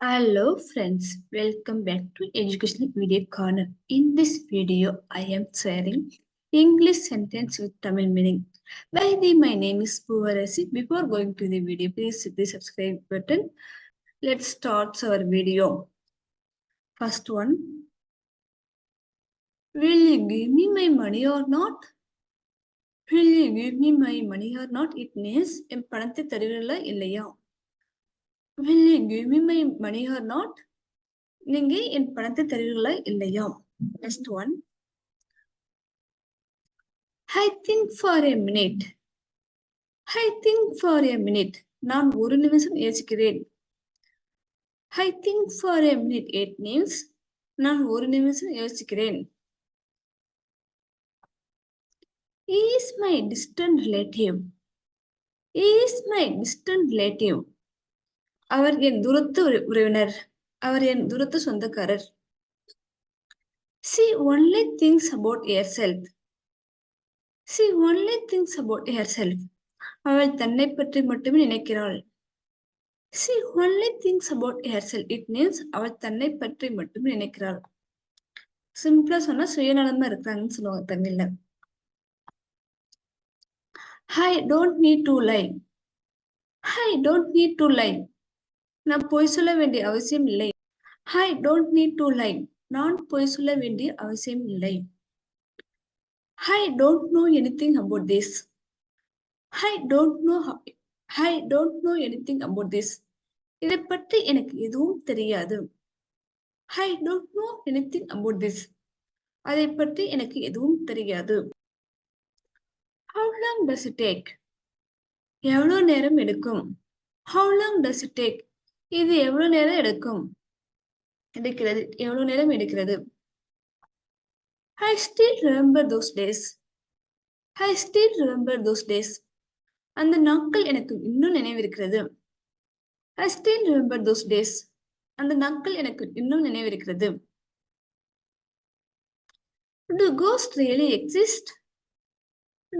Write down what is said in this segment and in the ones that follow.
Hello friends, welcome back to Educational Video Corner. In this video, I am sharing English sentence with Tamil meaning. By the my name is Puvarasi. Before going to the video, please hit the subscribe button. Let's start our video. First one. Will you give me my money or not? Will you give me my money or not? It means என் பணத்தை தருவீர்களா இல்லையா? Will you give me my money or not? நீங்க என் பணத்தை தருவீர்களா இல்லையா? Next one. I think for a minute. I think for a minute. நான் ஒரு நிமிஷம் யோசிக்கிறேன். I think for a minute. It means நான் ஒரு நிமிஷம் யோசிக்கிறேன். He is my distant relative. He is my distant relative. அவர் என் தூரத்து உறவினர். அவர் என் தூரத்து சொந்தக்காரர். She only thinks about herself. She only thinks about herself. அவள் தன்னை பற்றி மட்டுமே நினைக்கிறாள். She only thinks about herself. It means அவள் தன்னை பற்றி மட்டுமே நினைக்கிறாள். சிம்பிளா சொன்னா சுயநலமா இருக்காங்கன்னு சொல்லுவாங்க தமிழ்ல. I don't need to lie. I don't need to lie. நான் பொய் சொல்ல வேண்டிய அவசியம் இல்லை. I don't need to lie. நான் பொய் சொல்ல வேண்டிய அவசியம் இல்லை. I don't know anything about this. I don't know anything about this. இதை பற்றி எனக்கு எதுவும் தெரியாது. I don't know anything about this. அதை பற்றி எனக்கு எதுவும் தெரியாது. How long does it take? எவ்வளவு நேரம் எடுக்கும்? How long does it take? இது எவ்வளவு நேரம் எடுக்கும்? எடுக்கிறது. எவ்வளவு நேரம் எடுக்கிறது? I still remember those days. I still remember those days. அந்த நாட்கள் எனக்கு இன்னும் நினைவிருக்கிறது. I still remember those days. அந்த நாட்கள் எனக்கு இன்னும் நினைவிருக்கிறது. Do ghosts really exist?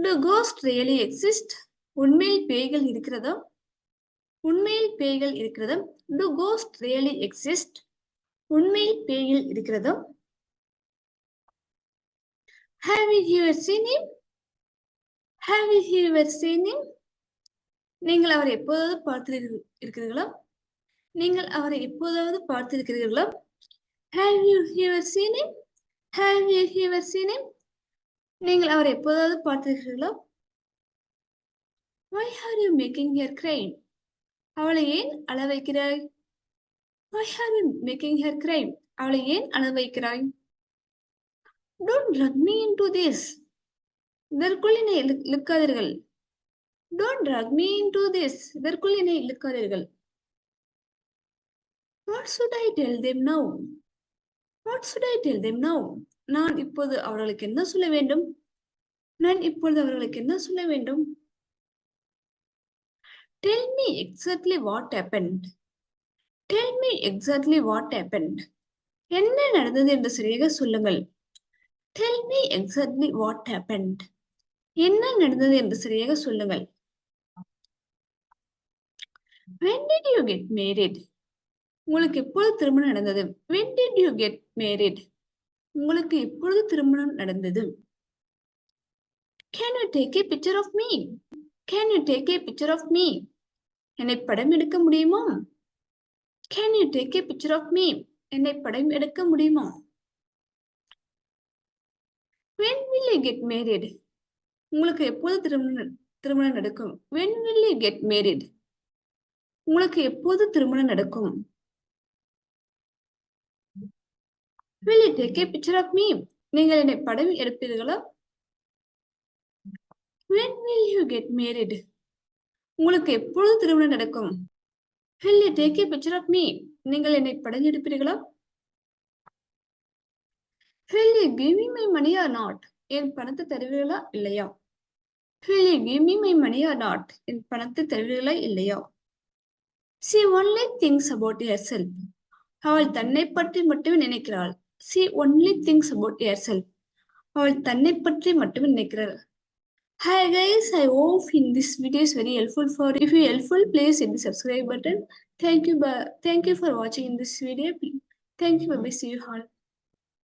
Do ghosts really exist? உண்மையில் பேய்கள் இருக்கிறதா? உண்மையில் பேய்கள் இருக்கிறதா? Do ghosts really exist? உண்மையில் பேய்கள் இருக்கிறதா? Have you ever seen him? Have you ever seen him? நீங்கள் அவரை எப்போதாவது பார்த்திருக்கிறீர்களா? நீங்கள் அவரை எப்போதாவது பார்த்திருக்கிறீர்களா? Have you ever seen him? Have you ever seen him? நீங்கள் அவரை எப்போதாவது பார்த்திருக்கிறீர்களா? Why are you making her cry? அவளை ஏன் அழ வைக்கிறாய்? Why are you making her cry? அவளை ஏன் அழ வைக்கிறாய்? Don't drag me into this. இதற்குள் என்னை இழுக்காதீர்கள். Don't drag me into this. இதற்குள் என்னை இழுக்காதீர்கள். What should I tell them now? What should I tell them now? நான் இப்போது அவர்களுக்கு என்ன சொல்ல வேண்டும்? நான் இப்பொழுது அவர்களுக்கு என்ன சொல்ல வேண்டும்? Tell me exactly what happened. Tell me exactly what happened. என்ன நடந்தது என்று சரியாக சொல்லுங்கள். Tell me exactly what happened. என்ன நடந்தது என்று சரியாக சொல்லுங்கள். When did you get married? உங்களுக்கு எப்பொழுது திருமணம் நடந்தது? When did you get married? உங்களுக்கு எப்பொழுது திருமணம் நடந்தது? Can you take a picture of me? Can you take a picture of me? என்னை படம் எடுக்க முடியுமா? Can you take a picture of me? என்னை படம் எடுக்க முடியுமா? When will you get married? உங்களுக்கு எப்போது திருமணம் நடக்கும்? When will you get married? உங்களுக்கு எப்போது திருமணம் நடக்கும்? Will you take a picture of me? நீங்கள் என்னை படம் எடுப்பீர்களா? When will you get married? உங்களுக்கு எப்பொழுது திருமணம் நடக்கும்? Will you take a picture of me? நீங்கள் என்னை படம் எடுப்பீர்களா? Will you give me my money or not? என் பணத்தை தருவீர்களா இல்லையா? Will you give me my money or not? என் பணத்தை தருவீர்களா இல்லையா? She only thinks about herself. அவள் தன்னை பற்றி மட்டுமே நினைக்கிறாள். She only thinks about herself. அவள் தன்னை பற்றி மட்டுமே நினைக்கிறாள். Hi guys, I hope in this video is very helpful for you. If you helpful, please hit the subscribe button. Thank you for watching in this video. Thank you. Bye bye. See you all.